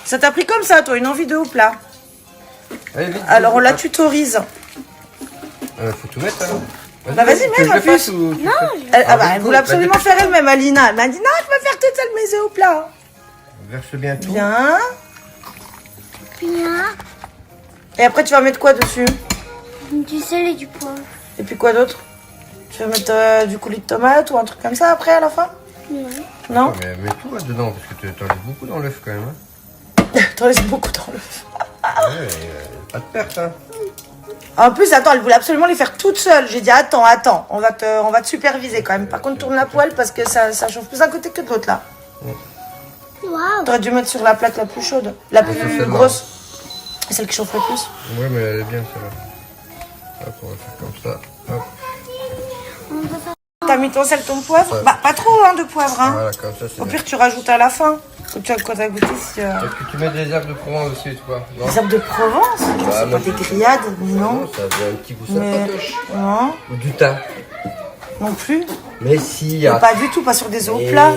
Ça t'a pris comme ça, toi, une envie de haut plat. Allez, vite, Alors, on la tutorise. Faut tout mettre, hein. Bah, vas-y, mets, ma puce. Non, Elle voulait absolument faire elle-même, Alina. Elle m'a dit, non, je peux faire toute seule mes œufs au plat. Verse bien tout. Bien. bien. Et après, tu vas mettre quoi dessus? Du sel et du poivre. Et puis quoi d'autre? Tu vas mettre du coulis de tomate ou un truc comme ça après, à la fin? Ouais. Non? Mais mets tout là-dedans, parce que t'enlèves beaucoup dans l'œuf quand même. Hein. T'en laisses beaucoup dans l'œuf. Ouais, pas de perte, hein. En plus, attends, elle voulait absolument les faire toute seule. J'ai dit, attends, on va te superviser quand même. Par contre, tourne la poêle parce que ça chauffe plus d'un côté que de l'autre, là. Waouh. T'aurais dû mettre sur la plaque la plus chaude, la plus celle-là. grosse. Celle qui chauffe le plus. Ouais, mais elle est bien celle-là. Hop, on va faire comme ça. Hop. T'as mis ton sel, ton poivre? Ouais. Bah, pas trop hein, de poivre. Hein. Voilà, comme ça, c'est Au bien. pire, tu rajoutes à la fin. Ou tu as quoi t'as goûté si Est-ce que tu mets des herbes de Provence aussi, toi? Non, Les herbes de Provence? C'est pas moi, des grillades, non. ça a un petit goût Mais... sympatoche. Non, Ou du thym. non plus. Mais si, il y Mais a... pas du tout, pas sur des œufs au plat.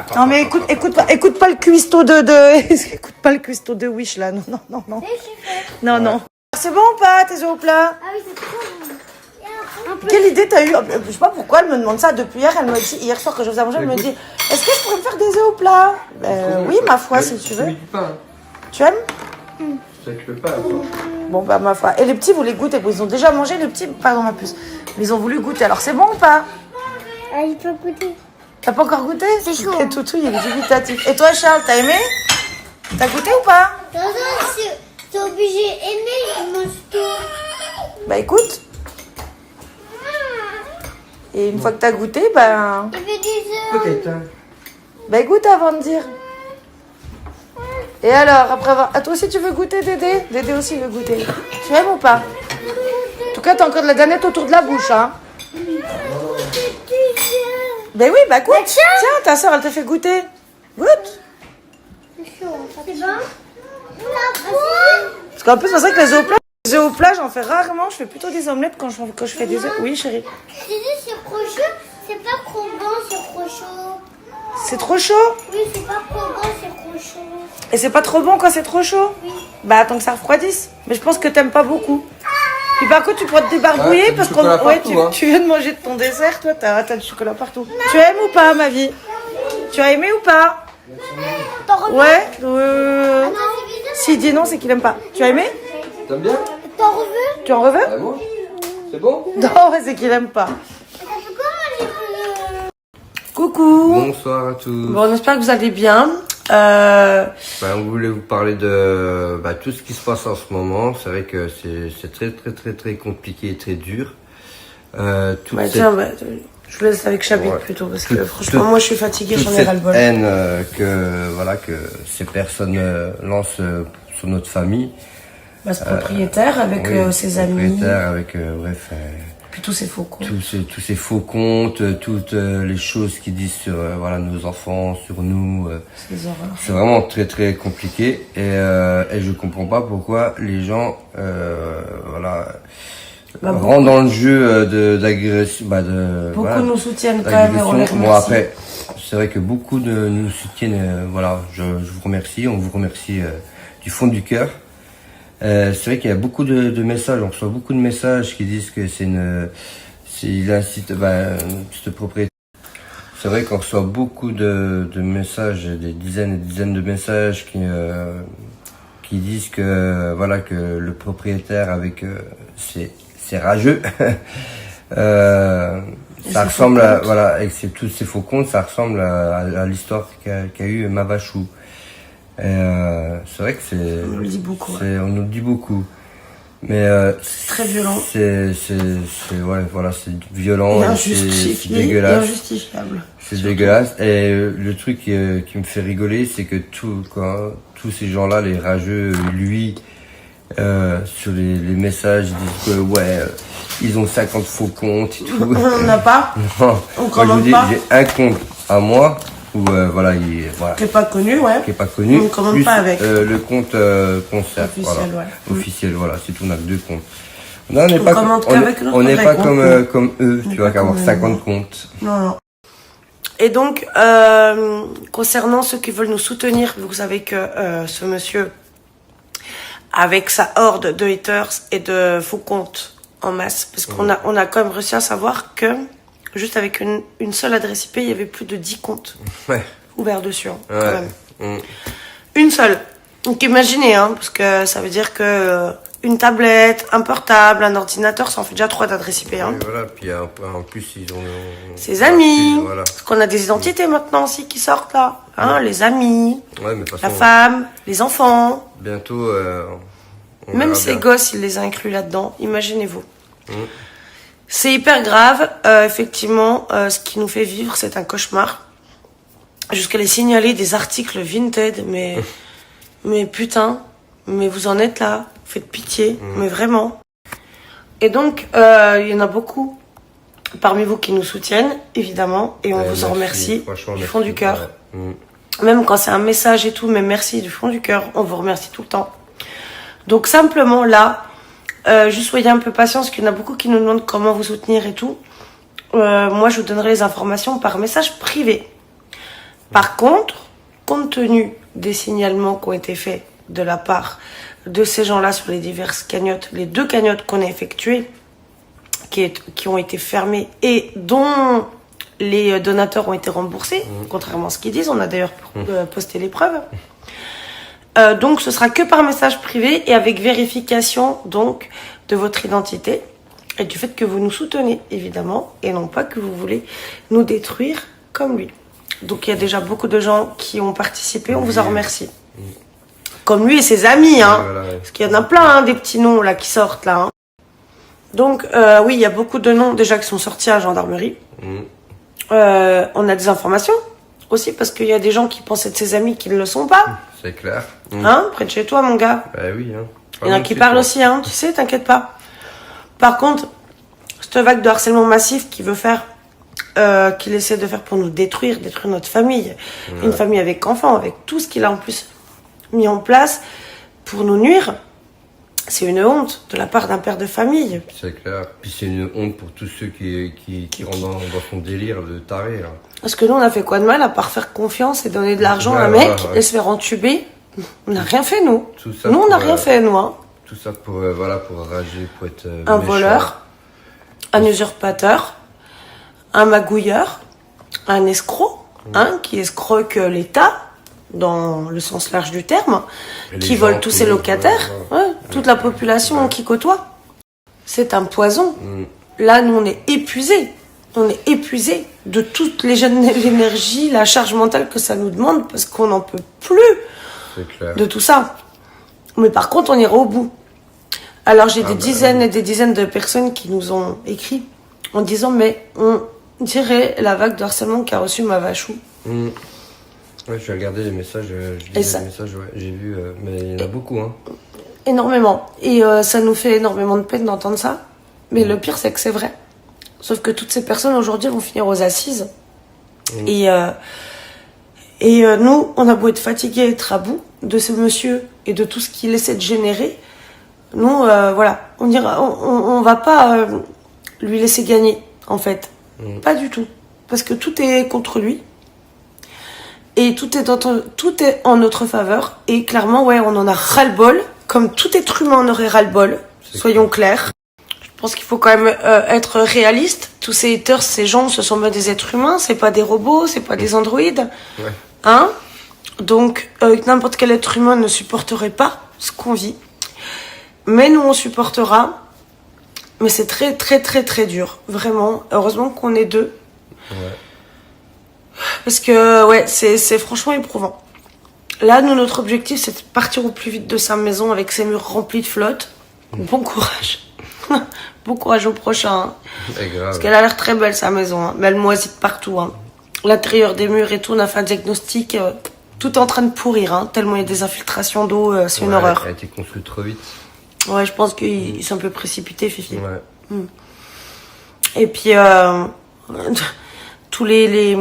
pas, Non mais écoute pas le cuistot de écoute pas le cuistot de Wish là. Non. Non, non. C'est bon ou pas tes œufs au plat? Ah oui, c'est trop bon. Un peu. Quelle idée t'as eu? Je sais pas pourquoi elle me demande ça depuis hier. Elle me dit hier soir que je faisais à manger, elle me dit est-ce que je pourrais me faire des œufs au plat? Oui ma foi si tu veux. Du pain. Tu aimes? C'est avec le pain. Quoi. Bon bah ma foi. Et les petits vous les goûtez? Ils ont déjà mangé les petits? Pardon ma puce. Mais ils ont voulu goûter. Alors c'est bon ou pas? Ah, il peut goûter. T'as pas encore goûté? C'est chaud. Et Toutou il est dubitatif. Et toi Charles t'as aimé? T'as goûté ou pas? Non, c'est obligé d'aimer, il mange tout. Bah écoute. Et une fois que t'as goûté, bah... Il fait des œufs. Peut-être. Hein. Bah goûte avant de dire. Et alors, après avoir... Ah, toi aussi tu veux goûter Dédé? Dédé aussi veut goûter. Tu aimes ou pas? En tout cas, t'as encore de la danette autour de la bouche, hein. Bah oui, bah goûte. Tiens, ta soeur, elle te fait goûter. Goûte. C'est chaud. C'est bon? Parce qu'en plus, c'est vrai que les œufs au plat, j'en fais rarement. Je fais plutôt des omelettes quand je fais des œufs. Oui, chérie. Tu dis c'est trop chaud, c'est pas trop bon, c'est trop chaud. C'est trop chaud? Oui, c'est pas trop bon, c'est trop chaud. Et c'est pas trop bon quand c'est trop chaud? Oui. Bah attends que ça refroidisse. Mais je pense que t'aimes pas beaucoup. Puis par contre, tu pourras te débarbouiller Ouais, parce du qu'on chocolat ouais, partout, hein. tu viens de manger de ton dessert, toi, t'as du chocolat partout. Tu aimes ou pas, ma vie? Tu as aimé ou pas? T'en reviens? Ouais. Non, c'est bizarre. S'il dit non, c'est qu'il aime pas. Tu as aimé? T'aimes bien? T'en reviens? Tu en veux? Ah bon? C'est bon? Non, c'est qu'il aime pas. Ça fait comment Coucou. Bonsoir à tous. Bon, on espère que vous allez bien. On voulait vous parler de tout ce qui se passe en ce moment. C'est vrai que c'est très compliqué et très dur. Toute Bah, cette- tiens, je vous laisse avec Chabit Ouais. plutôt parce que franchement, moi, je suis fatiguée, toute j'en ai cette ras-le-bol. haine que ces personnes lancent sur notre famille. Bah, ce propriétaire avec Oui, ses amis, propriétaire avec puis tous ces faux cons. tous ces faux comptes, toutes les choses qu'ils disent sur nos enfants, sur nous. Ces horreurs. C'est vraiment très compliqué et je comprends pas pourquoi les gens rentrent dans le jeu d'agression. Beaucoup nous soutiennent quand même et on les remercie. Bon après, c'est vrai que beaucoup nous soutiennent. Je vous remercie, on vous remercie du fond du cœur. C'est vrai qu'il y a beaucoup de messages, on reçoit beaucoup de messages qui disent que il incite ce propriétaire. C'est vrai qu'on reçoit beaucoup de messages, des dizaines et des dizaines de messages qui disent que que le propriétaire avec c'est rageux. Ça ressemble avec tous ces faux comptes, ça ressemble à l'histoire qu'a eu Mavachou. C'est vrai que On nous le dit beaucoup. on nous le dit beaucoup. Mais C'est très violent. c'est violent, Et et c'est injustifié et dégueulasse. injustifiable. C'est dégueulasse. Et le truc qui me fait rigoler, c'est que tous ces gens-là, les rageux, lui, sur les messages, ils disent que ils ont 50 faux comptes et tout. On n'en a pas. Non. On Moi, je vous commande dis, pas. j'ai un compte à moi où Qui n'est pas connu, ouais. qui est pas connu. On ne commande plus, pas avec. le compte concert. Officiel, ouais. Officiel, voilà, c'est tout, on a que 2 comptes. Non, On commande qu'avec notre on n'est vrai pas compte, comme nous. eux, On tu n'est vois, pas qu'avoir comme 50 comptes. Non. Et donc, concernant ceux qui veulent nous soutenir, vous savez que ce monsieur, avec sa horde de haters et de faux comptes en masse, parce qu'on a quand même réussi à savoir que, juste avec une seule adresse IP, il y avait plus de 10 comptes ouverts dessus, hein, quand même. Une seule. Donc imaginez, hein, parce que ça veut dire que une tablette, un portable, un ordinateur, ça en fait déjà 3 d'adresses IP. Hein. Oui, voilà, puis en plus, ils ont... Ses amis, voilà. parce qu'on a des identités maintenant aussi qui sortent là. Hein, les amis, Ouais, mais de toute la façon, femme, les enfants. bientôt, on Même verra ces bien. gosses, il les a inclus là-dedans, imaginez-vous. C'est hyper grave, effectivement, ce qui nous fait vivre, c'est un cauchemar. Jusqu'à les signaler des articles Vinted, mais putain, mais vous en êtes là, faites pitié, mais vraiment. Et donc, il y en a beaucoup parmi vous qui nous soutiennent, évidemment, et on vous en remercie du fond du cœur. Ouais. Même quand c'est un message et tout, mais merci du fond du cœur, on vous remercie tout le temps. Donc simplement là, juste soyez un peu patient, parce qu'il y en a beaucoup qui nous demandent comment vous soutenir et tout. Moi, je vous donnerai les informations par message privé. Par contre, compte tenu des signalements qui ont été faits de la part de ces gens-là sur les diverses cagnottes, les 2 cagnottes qu'on a effectuées, qui ont été fermées et dont les donateurs ont été remboursés, contrairement à ce qu'ils disent, on a d'ailleurs posté les preuves. Donc ce sera que par message privé et avec vérification donc de votre identité et du fait que vous nous soutenez évidemment et non pas que vous voulez nous détruire comme lui. Donc il y a déjà beaucoup de gens qui ont participé, on vous en remercie. Comme lui et ses amis, hein, Voilà, ouais. parce qu'il y en a plein, hein, des petits noms là qui sortent là. Hein. Donc oui, il y a beaucoup de noms déjà qui sont sortis à la gendarmerie. On a des informations aussi parce qu'il y a des gens qui pensent être ses amis qui ne le sont pas. C'est clair. Hein, près de chez toi, mon gars. Bah oui, hein. Il y en a qui parlent aussi, hein, tu sais, t'inquiète pas. Par contre, cette vague de harcèlement massif qu'il veut faire, qu'il essaie de faire pour nous détruire notre famille, une famille avec enfants, avec tout ce qu'il a en plus mis en place pour nous nuire, c'est une honte de la part d'un père de famille. C'est clair. Puis c'est une honte pour tous ceux qui rentrent dans son délire de taré, là. Parce que nous, on a fait quoi de mal à part faire confiance et donner de l'argent à un Ouais, mec et se faire entuber. On n'a rien fait, nous. Tout ça Nous, on n'a pour, rien fait, nous. Hein. Tout ça pour, pour rager, pour être Un méchant. voleur, un usurpateur, un magouilleur, un escroc, hein, qui escroque l'État, dans le sens large du terme, Et qui les vole gens, tous tous ses les- locataires, toute la population qui côtoie. C'est un poison. Mm. Là, nous, on est épuisés. On est épuisés de toute l'énergie, la charge mentale que ça nous demande, parce qu'on n'en peut plus C'est clair. de tout ça. Mais par contre, on ira au bout. Alors, j'ai des dizaines et des dizaines de personnes qui nous ont écrit en disant, mais on dirait la vague de harcèlement qu'a reçu ma vachou. Ouais, je vais regarder les messages, je lisais les messages, ouais, j'ai vu, mais il y en a beaucoup, hein. Énormément. Et ça nous fait énormément de peine d'entendre ça. Mais le pire, c'est que c'est vrai. Sauf que toutes ces personnes, aujourd'hui, vont finir aux assises. Et nous, on a beau être fatigués, être à bout de ce monsieur et de tout ce qu'il essaie de générer. Nous, voilà, on va pas lui laisser gagner, en fait. Pas du tout. Parce que tout est contre lui. Et tout est en notre faveur. Et clairement, ouais, on en a ras-le-bol. Comme tout être humain en aurait ras-le-bol. Soyons clairs. Je pense qu'il faut quand même être réaliste. Tous ces haters, ces gens, ce sont bien des êtres humains. C'est pas des robots, c'est pas des androïdes. Ouais. Hein? Donc, n'importe quel être humain ne supporterait pas ce qu'on vit. Mais nous, on supportera. Mais c'est très, très, très, très dur. Vraiment. Heureusement qu'on est 2. Ouais. Parce que, ouais, c'est franchement éprouvant. Là, nous, notre objectif, c'est de partir au plus vite de sa maison avec ses murs remplis de flotte. Bon courage. Bon courage au prochain. Hein. C'est grave. Parce qu'elle a l'air très belle, sa maison. Hein. Mais elle moisit de partout. Hein. L'intérieur des murs et tout, on a fait un diagnostic. Tout est en train de pourrir. Hein, tellement il y a des infiltrations d'eau. C'est une horreur. Elle a été construite trop vite. Ouais, je pense qu'ils sont un peu précipités, Fifi. Ouais. Et puis, tous les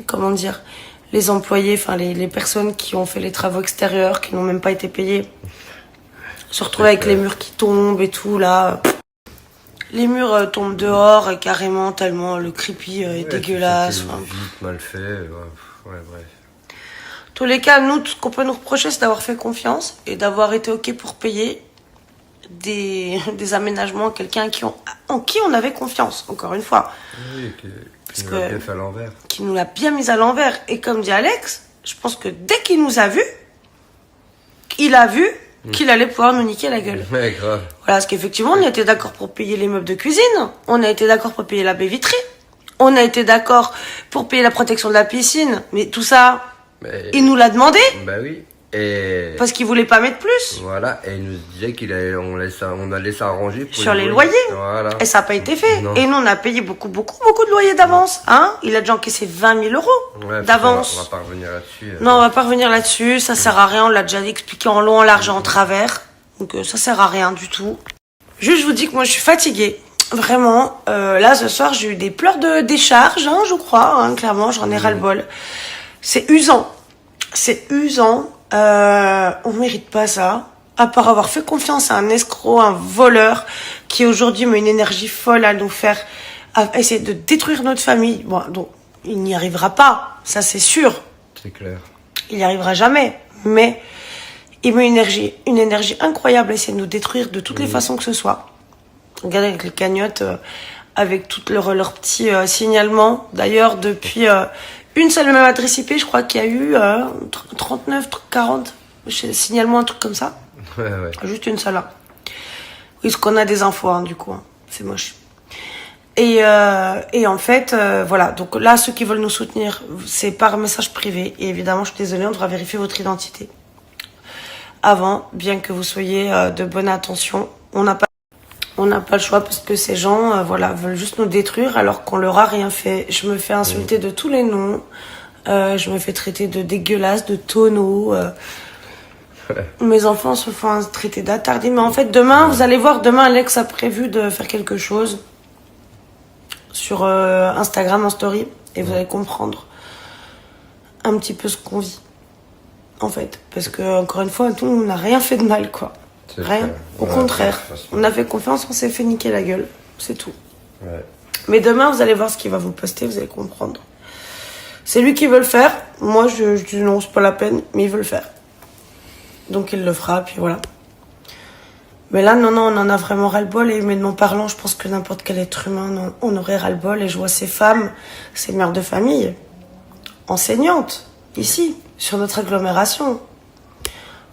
comment dire, les employés, enfin les personnes qui ont fait les travaux extérieurs, qui n'ont même pas été payés, se retrouver avec les murs qui tombent et tout, là. Les murs tombent dehors carrément tellement le creepy est dégueulasse. Tout vite, mal fait. Ouais, bref. Tous les cas, nous, tout ce qu'on peut nous reprocher, c'est d'avoir fait confiance et d'avoir été OK pour payer des aménagements à quelqu'un en qui on avait confiance, encore une fois. Oui, qui nous l'a bien fait à l'envers. Qui nous l'a bien mis à l'envers. Et comme dit Alex, je pense que dès qu'il nous a vus, il a vu qu'il allait pouvoir nous niquer la gueule. Ouais, grave. Voilà, parce qu'effectivement, on a été d'accord pour payer les meubles de cuisine, on a été d'accord pour payer la baie vitrée, on a été d'accord pour payer la protection de la piscine, mais tout ça, il nous l'a demandé. Bah oui. Et parce qu'il voulait pas mettre plus. Voilà, et il nous disait on allait s'arranger sur les loyers. Voilà. Et ça n'a pas été fait. Non. Et nous, on a payé beaucoup de loyers d'avance. Hein, il a déjà encaissé 20 000 euros d'avance. On va pas revenir là-dessus. Non, on va pas revenir là-dessus. Ça sert à rien. On l'a déjà expliqué en long, en large et en travers. Donc ça sert à rien du tout. Juste, je vous dis que moi, je suis fatiguée. Vraiment. Là, ce soir, j'ai eu des pleurs de décharge, hein, je crois. Hein, clairement, j'en ai ras-le-bol. C'est usant. C'est usant. On mérite pas ça. À part avoir fait confiance à un escroc, un voleur, qui aujourd'hui met une énergie folle à nous faire, à essayer de détruire notre famille. Bon, donc, il n'y arrivera pas. Ça, c'est sûr. C'est clair. Il n'y arrivera jamais. Mais, il met une énergie incroyable à essayer de nous détruire de toutes les façons que ce soit. Regardez avec les cagnottes, avec toutes leurs petits signalements. D'ailleurs, depuis une seule même adresse IP, je crois qu'il y a eu 39, 40 signalements, un truc comme ça. Ouais. Juste une seule. Oui, parce qu'on a des infos, hein, du coup. Hein. C'est moche. Et en fait, voilà. Donc là, ceux qui veulent nous soutenir, c'est par message privé. Et évidemment, je suis désolée, on devra vérifier votre identité. Avant, bien que vous soyez de bonne intention, on n'a pas le choix parce que ces gens, veulent juste nous détruire alors qu'on leur a rien fait. Je me fais insulter de tous les noms. Je me fais traiter de dégueulasse, de tonneau. Mes enfants se font traiter d'attardés. Mais en fait, demain, vous allez voir, demain, Alex a prévu de faire quelque chose sur Instagram en story. Et vous allez comprendre un petit peu ce qu'on vit. En fait, parce que encore une fois, on n'a rien fait de mal, quoi. Rien. Au contraire, on a fait confiance, on s'est fait niquer la gueule. C'est tout. Ouais. Mais demain, vous allez voir ce qu'il va vous poster, vous allez comprendre. C'est lui qui veut le faire. Moi, je dis non, c'est pas la peine, mais il veut le faire. Donc il le fera, puis voilà. Mais là, non, on en a vraiment ras-le-bol. Et humainement parlant, je pense que n'importe quel être humain, on aurait ras-le-bol. Et je vois ces femmes, ces mères de famille, enseignantes, ici, sur notre agglomération.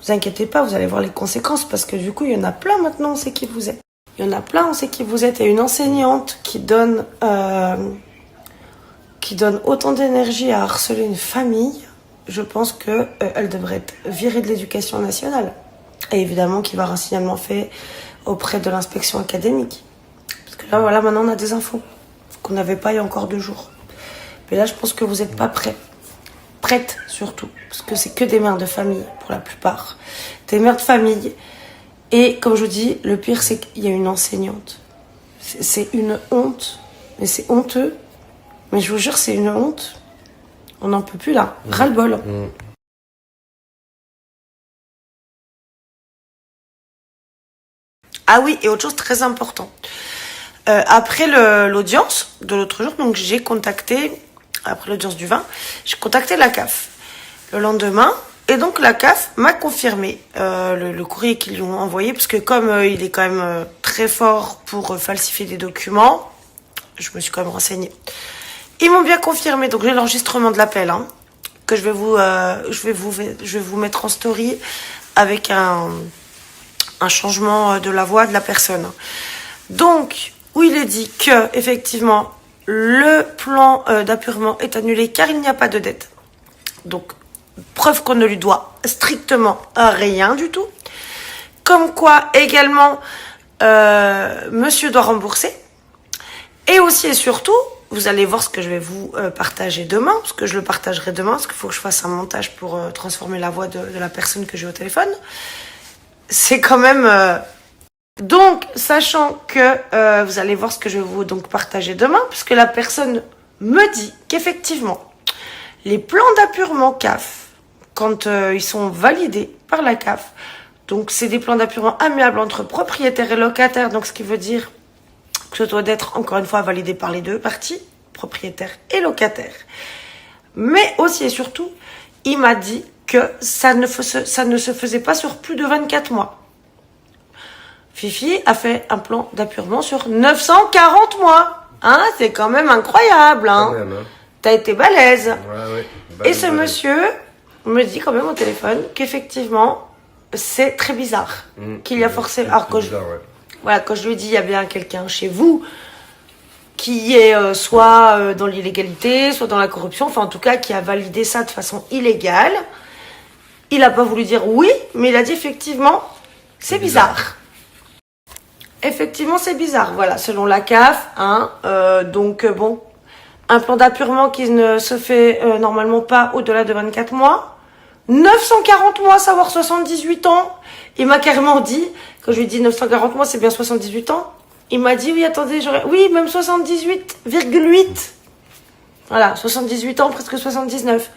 Vous inquiétez pas, vous allez voir les conséquences, parce que du coup, il y en a plein maintenant, on sait qui vous êtes. Il y en a plein, on sait qui vous êtes. Et une enseignante qui donne autant d'énergie à harceler une famille, je pense que elle devrait être virée de l'éducation nationale. Et évidemment qu'il va y avoir un signalement fait auprès de l'inspection académique. Parce que là, voilà, maintenant on a des infos qu'on n'avait pas il y a encore 2 jours. Mais là, je pense que vous n'êtes pas prêts. Prêtes surtout. Parce que c'est que des mères de famille, pour la plupart. Des mères de famille. Et comme je vous dis, le pire, c'est qu'il y a une enseignante. C'est une honte. Mais c'est honteux. Mais je vous jure, c'est une honte. On n'en peut plus là. Ras-le-bol. Ah oui, et autre chose très important. Après l'audience de l'autre jour, donc j'ai contacté, après l'audience du vin, j'ai contacté la CAF le lendemain. Et donc la CAF m'a confirmé le courrier qu'ils lui ont envoyé, parce que comme il est quand même très fort pour falsifier des documents, je me suis quand même renseignée. Ils m'ont bien confirmé, donc j'ai l'enregistrement de l'appel, hein, que je vais vous mettre en story avec un changement de la voix de la personne. Donc, où il est dit que, effectivement, le plan d'appurement est annulé car il n'y a pas de dette. Donc, preuve qu'on ne lui doit strictement rien du tout. Comme quoi, également, monsieur doit rembourser. Et aussi et surtout, vous allez voir ce que je vais vous partager demain, parce que je le partagerai demain, parce qu'il faut que je fasse un montage pour transformer la voix de la personne que j'ai au téléphone. C'est quand même... Donc, sachant que vous allez voir ce que je vais vous donc partager demain, puisque la personne me dit qu'effectivement, les plans d'appurement CAF, quand ils sont validés par la CAF, donc c'est des plans d'appurement amiables entre propriétaires et locataires, donc ce qui veut dire que ce doit être encore une fois validé par les deux parties, propriétaire et locataire. Mais aussi et surtout, il m'a dit que ça ne se faisait pas sur plus de 24 mois. Fifi a fait un plan d'appurement sur 940 mois. Hein, c'est quand même incroyable. Hein. T'as été balèze. Ouais. Et ce monsieur me dit quand même au téléphone qu'effectivement, c'est très bizarre. Qu'il y a forcément... Alors quand quand je lui ai dit, il y a bien quelqu'un chez vous qui est soit dans l'illégalité, soit dans la corruption, enfin en tout cas qui a validé ça de façon illégale. Il n'a pas voulu dire oui, mais il a dit effectivement, c'est bizarre. Effectivement, c'est bizarre, voilà, selon la CAF. Hein, donc bon, un plan d'appurement qui ne se fait normalement pas au-delà de 24 mois. 940 mois, savoir 78 ans. Il m'a carrément dit, quand je lui ai dit 940 mois, c'est bien 78 ans. Il m'a dit, oui, attendez, oui, même 78,8. Voilà, 78 ans, presque 79.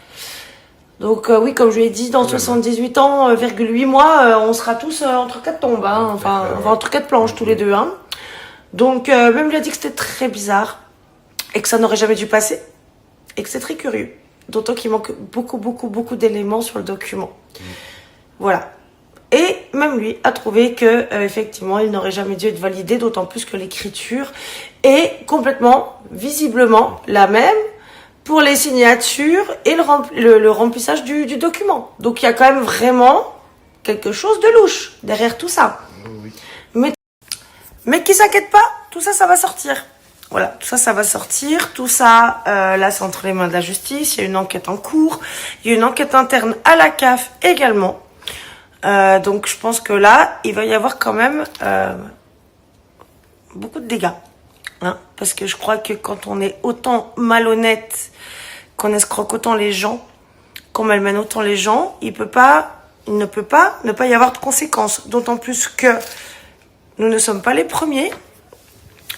Donc oui, comme je lui ai dit, dans 78 ans, 8 mois, on sera tous entre quatre tombes, hein, enfin entre quatre planches tous les deux. Hein. Donc même lui a dit que c'était très bizarre et que ça n'aurait jamais dû passer et que c'est très curieux. D'autant qu'il manque beaucoup d'éléments sur le document. Voilà. Et même lui a trouvé que effectivement, il n'aurait jamais dû être validé, d'autant plus que l'écriture est complètement, visiblement, la même pour les signatures et le remplissage du document. Donc il y a quand même vraiment quelque chose de louche derrière tout ça. Oui. Mais qui s'inquiète pas, tout ça, ça va sortir. Voilà, tout ça, ça va sortir. Tout ça, là, c'est entre les mains de la justice. Il y a une enquête en cours. Il y a une enquête interne à la CAF également. Donc je pense que là, il va y avoir quand même beaucoup de dégâts. Hein, parce que je crois que quand on est autant malhonnête, qu'on escroque autant les gens, qu'on malmène autant les gens, il ne peut pas ne pas y avoir de conséquences. D'autant plus que nous ne sommes pas les premiers.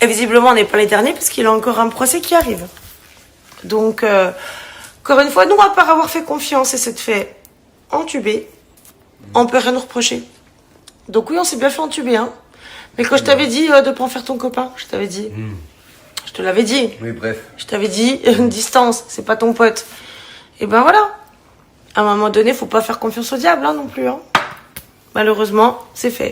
Et visiblement, on n'est pas les derniers, parce qu'il y a encore un procès qui arrive. Donc, encore une fois, nous, à part avoir fait confiance et s'être fait entuber, on peut rien nous reprocher. Donc oui, on s'est bien fait entuber, hein. Mais quand je t'avais dit de pas en faire ton copain, je t'avais dit. Je te l'avais dit. Oui, bref. Je t'avais dit, une distance, c'est pas ton pote. Et ben voilà. À un moment donné, faut pas faire confiance au diable, hein, non plus, hein. Malheureusement, c'est fait.